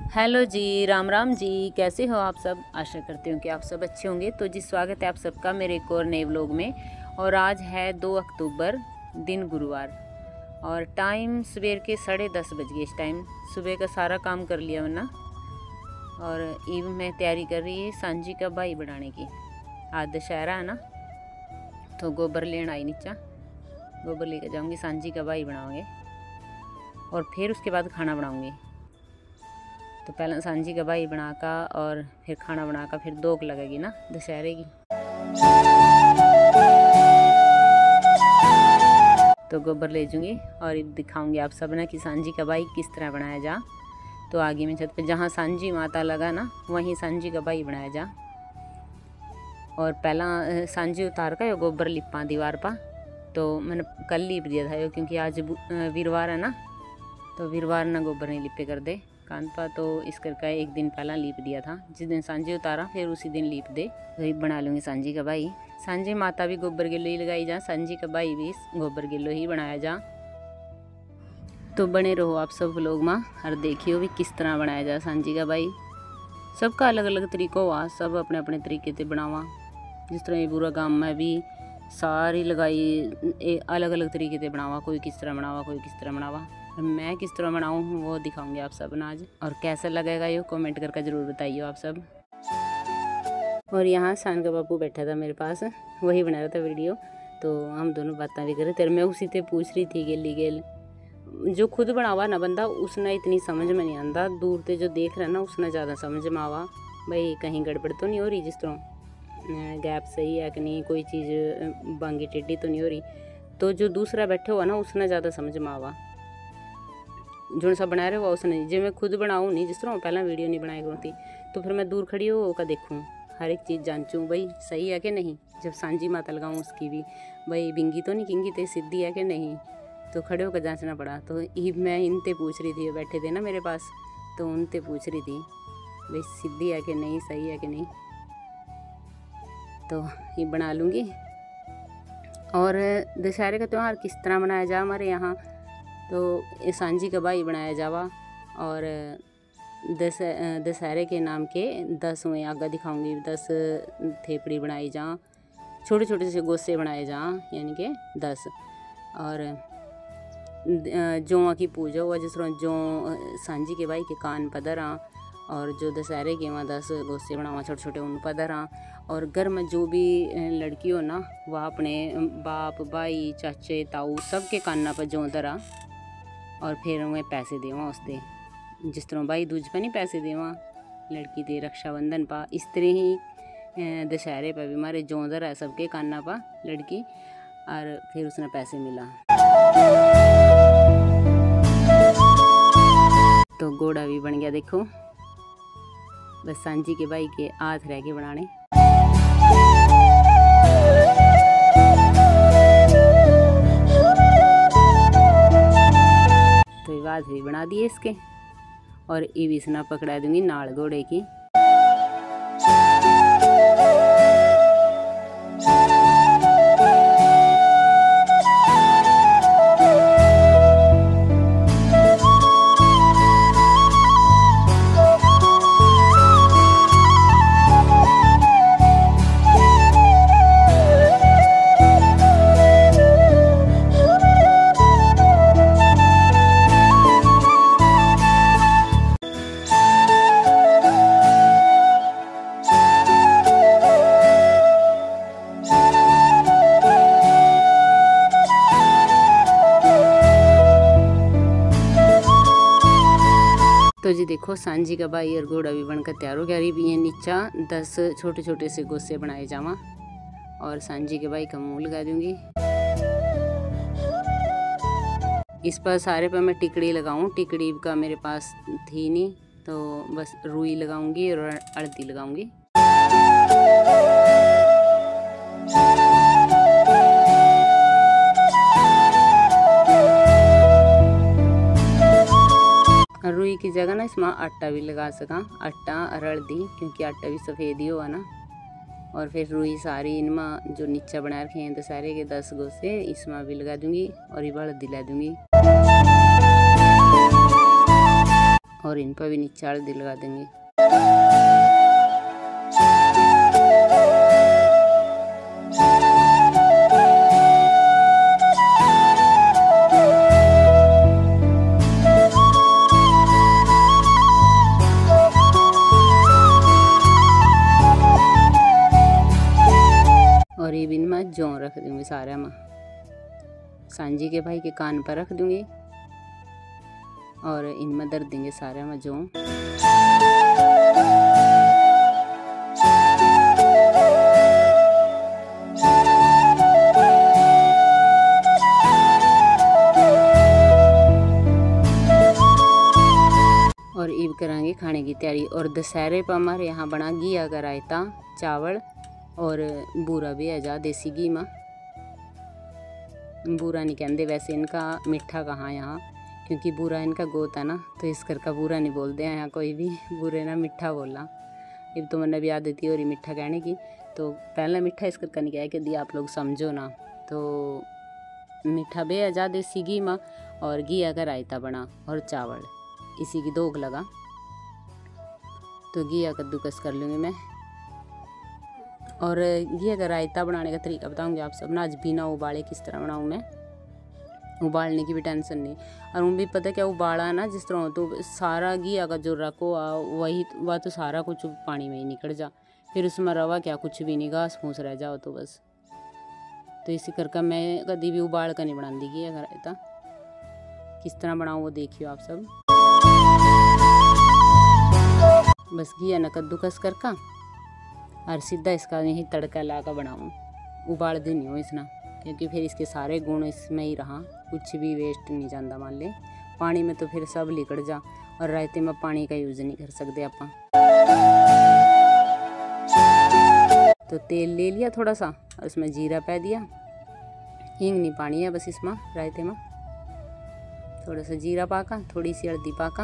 Hello जी, राम राम जी। कैसे हो आप सब? आशा करती हूँ कि आप सब अच्छे होंगे। तो जी, स्वागत है आप सबका मेरे एक और नए व्लॉग में। और आज है 2 अक्टूबर, दिन गुरुवार, और टाइम सुबह के 10:30 बज गए। इस टाइम सुबह का सारा काम कर लिया वरना, और ईव में तैयारी कर रही है सांझी का भाई बनाने की। आज दशहरा है ना, तो गोबर लेना आई नीचा, गोबर लेकर जाऊँगी, सांझी का भाई बनाओगे और फिर उसके बाद खाना बनाऊँगी। तो पहले सांझी का भाई बनाकर और फिर खाना बनाकर फिर दोक लगेगी ना दशहरे की। तो गोबर ले जाऊँगी और दिखाऊंगी आप सब ना कि सांझी का भाई किस तरह बनाया जा। तो आगे में छत पे जहाँ सांझी माता लगा ना, वहीं सांझी का भाई बनाया जा। और पहला सांझी उतार कर गोबर लिपा दीवार पर। तो मैंने कल लिप दिया था क्योंकि आज वीरवार है ना, तो वीरवार ना गोबर नहीं लिपे कर दे कान पा, तो इस करके एक दिन पहला लीप दिया था। जिस दिन सांझी उतारा फिर उसी दिन लीप दे, वही बना लूँगी सांझी का भाई। सांझी माता भी गोबर गिल्लो ही लगाई जा, सांझी का भाई भी गोबर गिल्लो ही बनाया जा। तो बने रहो आप सब लोग माँ, और देखियो भी किस तरह बनाया जा सांझी का भाई। सबका अलग अलग तरीका हुआ, सब अपने अपने तरीके से बनावा। जिस तरह ये बुरा गाँव में भी सारी लगाई अलग अलग तरीके से बनावा, कोई किस तरह बनावा, कोई किस तरह बनावा। मैं किस तरह बनाऊँ वो दिखाऊंगी आप सब आज, और कैसा लगेगा ये कमेंट करके ज़रूर बताइए आप सब। और यहाँ शान का बापू बैठा था मेरे पास, वही बना रहा था वीडियो। तो हम दोनों बातें भी कर रहे थे। मैं उसी से पूछ रही थी गेली गेल, जो खुद बनावा ना बंदा उसने इतनी समझ में नहीं आता, दूर से जो देख रहा है ना उसने ज़्यादा समझ में आवा भाई कहीं गड़बड़ तो नहीं हो रही, जिस तरह गैप सही है कि नहीं, कोई चीज़ बांगी टेढ़ी तो नहीं हो रही। तो जो दूसरा बैठे हुआ ना उसने ज़्यादा समझ में आवा, जो सा बना रहे हुआ उसने। जो मैं खुद बनाऊँ नहीं, जिस तरह पहला वीडियो नहीं बनाई करती, तो फिर मैं दूर खड़ी हो का देखूँ, हर एक चीज़ जांचूँ भाई सही है कि नहीं। जब सांझी माता लगाऊँ उसकी भी भाई बिंगी तो नहीं किंगी ते सीधी है कि नहीं, तो खड़े होकर जांचना पड़ा। तो मैं इनते पूछ रही थी, बैठे थे ना मेरे पास, तो उनते पूछ रही थी भाई सीधी है कि नहीं, सही है कि नहीं। तो ये बना लूँगी। और दशहरे का त्यौहार किस तरह मनाया जा हमारे यहाँ, तो सांझी का भाई बनाया जावा। और दशहरे के नाम के 10 में आगा दिखाऊंगी, 10 थेपड़ी बनाई जा, छोटे छोटे से गोसे बनाए जा, यानी कि 10। और जौं की पूजा हुआ, जिस तरह जौं सांझी के भाई के कान पदरा, और जो दशहरे के वहाँ 10 गोसे बनावा छोटे छोटे उन पदरा। और घर में जो भी लड़की हो ना, वह अपने बाप भाई चाचे ताऊ सबके काना पर जौं दरा, और फिर मैं पैसे देवा उसते, जिस तरह भाई दूज पर नहीं पैसे देवा लड़की दे रक्षाबंधन पा, इस तरह ही दशहरे पर भी हमारे जोंदर है सबके काना पा लड़की, और फिर उसने पैसे मिला। तो घोड़ा भी बन गया देखो, बस सांझी के भाई के हाथ रह गए बनाने। तो आवाज भी बना दिए इसके, और ये भी इसना पकड़ा दूंगी नाल घोड़े की। तो जी देखो सांझी का भाई और घोड़ा भी बनकर तैयार हो गया। भी ये नीचा 10 छोटे छोटे से गोसे बनाए जावा, और सांझी के भाई का मुंह लगा दूंगी। इस पर सारे पर मैं टिकड़ी लगाऊं, टिकड़ी का मेरे पास थी नहीं, तो बस रुई लगाऊंगी और हल्दी लगाऊंगी। रुई की जगह ना इसमें आटा भी लगा सका, आटा और हल्दी, क्योंकि आटा भी सफ़ेद ही हुआ ना। और फिर रुई सारी इनमें जो नीचा बना रखे हैं दशहरे के 10 गोसे, इसमें भी लगा दूंगी और ये हल्दी ला दूंगी। और इन पर भी नीचे हल्दी लगा देंगे। और ये बिन में जौ रख दूँगी सारा में, सांझी के भाई के कान पर रख दूँगी और इनमें दर देंगे सारे में जौ। और ईब करांगे खाने की तैयारी। और दशहरे पर हमारे यहाँ बना घिया का रायता, चावल और बूरा भी है जा देसी घी में। बूरा नहीं कहते वैसे, इनका मीठा कहाँ यहाँ, क्योंकि बूरा इनका गोत है ना, तो इस कर का बूरा नहीं बोलते हैं यहाँ कोई भी, बूरे ना मीठा बोला। अब तो मैंने भी आदत थी और मीठा कहने की, तो पहला मीठा इस कर का नहीं कहा कि दी आप लोग समझो ना। तो मीठा बे है जा देसी घी में और घिया का रायता बना और चावल, इसी की दोग लगा। तो घिया कद्दूकस कर लूँगी मैं। और घिया का रायता बनाने का तरीका बताऊंगी आप सब ना, आज बिना उबाले किस तरह बनाऊँ मैं, उबालने की भी टेंशन नहीं। और वो भी पता क्या उबाला ना जिस तरह, तो सारा घिया का जो रखो वही वह तो सारा कुछ पानी में ही निकल जा, फिर उसमें रवा क्या कुछ भी नहीं, घास फूस रह जाओ तो बस। तो इसी करके मैं कभी भी उबाल कर नहीं बना दी घिया का रायता। किस तरह बनाऊँ वो देखियो आप सब। बस घिया न कद्दूकस करका और सीधा इसका यही तड़का ला कर बनाऊँ, उबाल दी नहीं हो इसना, क्योंकि फिर इसके सारे गुण इसमें ही रहा, कुछ भी वेस्ट नहीं जाता। मान ले पानी में तो फिर सब लिकड़ जा, और रायते में पानी का यूज़ नहीं कर सकते आप। तो तेल ले लिया थोड़ा सा, उसमें जीरा पै दिया, हींग नहीं पानी है बस इसमें रायते में, थोड़ा सा जीरा पाका, थोड़ी सी हल्दी पाका,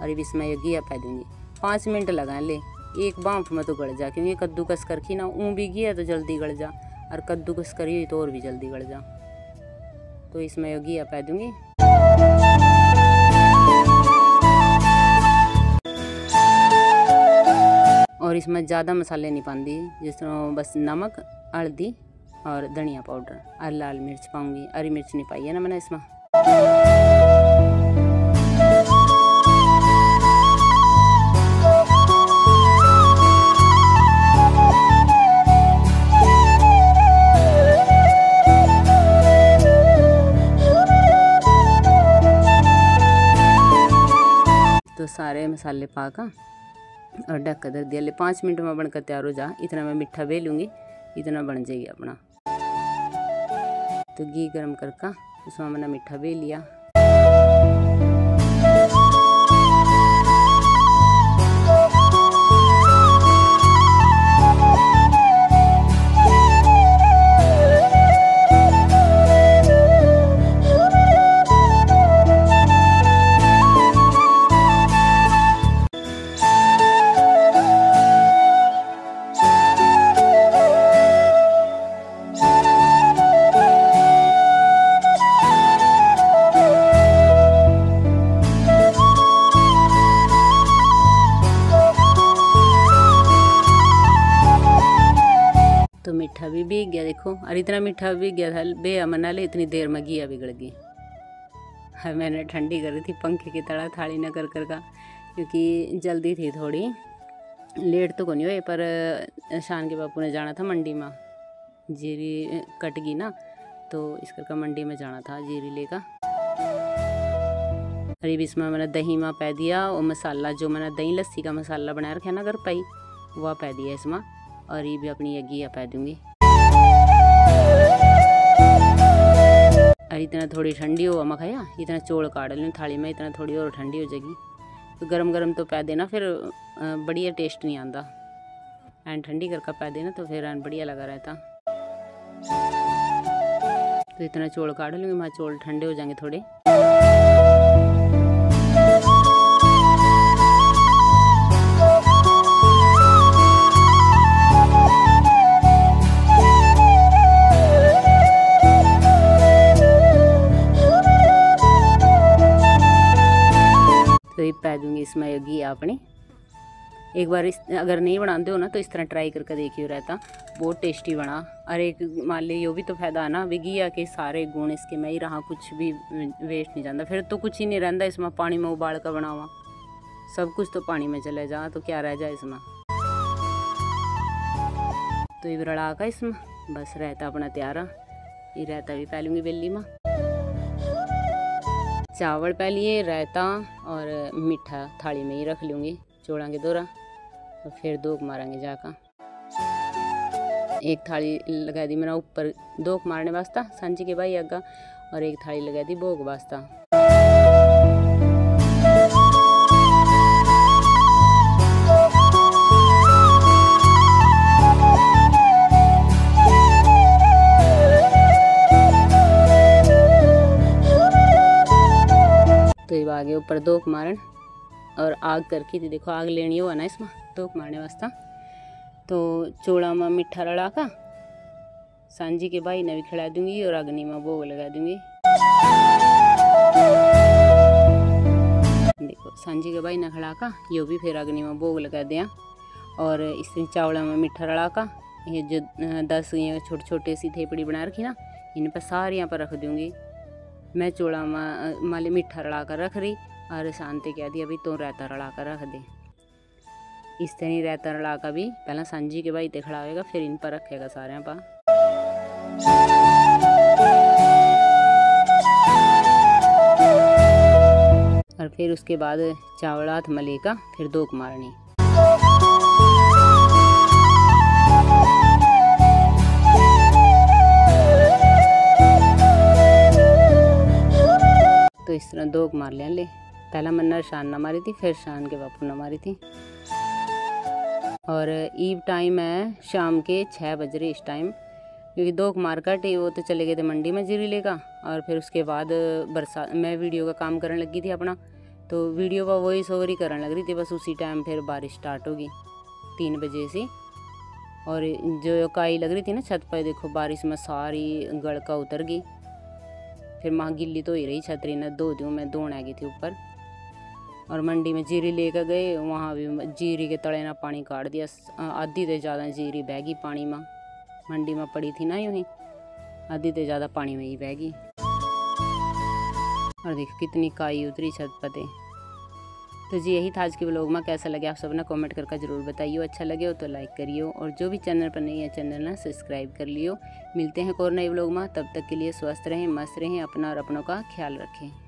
और अब इसमें ये घिया पै दूँगी। 5 मिनट लगा ले, एक बाँफ में तो गड़ जा, क्योंकि कद्दूकस करके ना ऊँ भी घिया तो जल्दी गड़ जा, और कद्दूकस करी तो और भी जल्दी गड़ जा। तो इसमें ये घिया पै दूँगी। और इसमें ज़्यादा मसाले नहीं पाऊँगी, जिस तरह बस नमक, हल्दी और धनिया पाउडर और लाल मिर्च पाऊँगी। हरी मिर्च नहीं पाई है ना मैंने इसमें। तो सारे मसाले पाका और ढक कर धर दिया। ले 5 मिनट में बनकर तैयार हो जा। इतना मैं मीठा बे लूँगी, इतना बन जाएगी अपना। तो घी गरम करके उसमें मैंने मीठा बे लिया। तो मीठा भी भीग गया देखो, और इतना मीठा भीग गया था बे मना ले, इतनी देर में घिया बिगड़ गई। हाँ, मैंने ठंडी कर रही थी पंखे की तरह थाली न कर का, क्योंकि जल्दी थी थोड़ी, लेट तो को नहीं हुए, पर शान के बापू ने जाना था मंडी में, जीरी कट गई ना, तो इस करके मंडी में जाना था जीरी लेकर। अरे इसमें मैंने दही में पै दिया और मसाला, जो मैंने दही लस्सी का मसाला बनाया रखा ना घर पे ही, वह पै दिया इसमें। और ये भी अपनी घिया पै दूँगी। और इतना थोड़ी ठंडी हो मैं खाया, इतना चौड़ काट लूँ थाली में, इतना थोड़ी और ठंडी हो जाएगी। तो गरम गरम तो पै देना, फिर बढ़िया टेस्ट नहीं आता। एंड ठंडी करके पै देना तो फिर बढ़िया लगा रहता। तो इतना चौड़ काट लूँगी मैं, चौड़ ठंडे हो जाएंगे थोड़े। तो ये पै दूँगी इसमें योगी आपने एक बार अगर नहीं बनाते हो ना तो इस तरह ट्राई करके देखियो, रहता बहुत टेस्टी बना। और एक मान ली यो भी तो फायदा है ना विगिया के सारे गुण इसके में ही रहा, कुछ भी वेस्ट नहीं जाता, फिर तो कुछ ही नहीं रहता इसमें। पानी में उबाल कर बनावा सब कुछ तो पानी में चले जा, तो क्या रह जाए इसमें। तो ये रड़ा का इसमें बस रहता अपना तैयार। ये रहता भी पहलूँगी बेली में, चावल पहलिए रहता और मीठा थाली में ही रख लूँगी, जोड़ांगे दोरा और फिर दोक मारेंगे जाकर। एक थाली लगा दी मैंने ऊपर दोक मारने वास्ता सांची के भाई आगा, और एक थाली लगा दी भोग वास्ता। तो ये आगे ऊपर दोक मारन और आग करके थी, देखो आग लेनी हो ना इसमें दोक मारने वास्ता। तो चूड़ा में मिठा रड़ा का सांजी के भाई ने भी खिला दूंगी और अग्नि में भोग लगा दूंगी। देखो सांजी के भाई ने खड़ा का यो भी फिर अग्नि में भोग लगा दिया। और इसमें चावड़ा में मिठा रड़ा का ये जो 10 छोटे छोटे सी थेपड़ी बना रखी ना, इन पर सारी यहाँ पर रख दूंगी मैं। चूड़ा में माले मिठा रड़ा कर रख रही और शांति कह दी अभी तो रायता रड़ा कर रख दे। इस तरह रायता रड़ा का भी पहला सांजी के भाई खड़ा होएगा, फिर इन पर रखेगा सारे पा। और फिर उसके बाद चावल हाथ में लेकर फिर दोक मारनी। तो इस तरह दोक मार लिया ले। पहला मन्ना शान ना मारी थी, फिर शान के बापू ना मारी थी। और ईव टाइम है शाम के 6 बज रहे इस टाइम, क्योंकि दोक मार्केट वो तो चले गए थे मंडी में जीरी लेकर। और फिर उसके बाद बरसात मैं वीडियो का काम करने लगी थी अपना, तो वीडियो का वॉइस ओवर ही करने लग रही थी। बस उसी टाइम फिर बारिश स्टार्ट होगी 3 बजे से। और जो काई लग रही थी ना छत पर, देखो बारिश में सारी गड़का उतर गई। फिर माँ गिल्ली तो ही रही, छतरी ने धो दूँ मैं, धोने गई थी ऊपर। और मंडी में जीरी लेकर गए, वहाँ भी जीरी के तले ना पानी काट दिया, आधी से ज़्यादा जीरी बह गई पानी में। मंडी में पड़ी थी ना यूँ ही, आधी से ज़्यादा पानी में ही बह गई। और देखो कितनी काई उतरी छत पर। तो जी यही था आज के व्लॉग में। कैसा लगे आप सब ना कमेंट करके ज़रूर बताइए। अच्छा लगे हो तो लाइक करियो, और जो भी चैनल पर नहीं है चैनल ना सब्सक्राइब कर लियो। मिलते हैं एक और नए व्लॉग में, तब तक के लिए स्वस्थ रहें, मस्त रहें, अपना और अपनों का ख्याल रखें।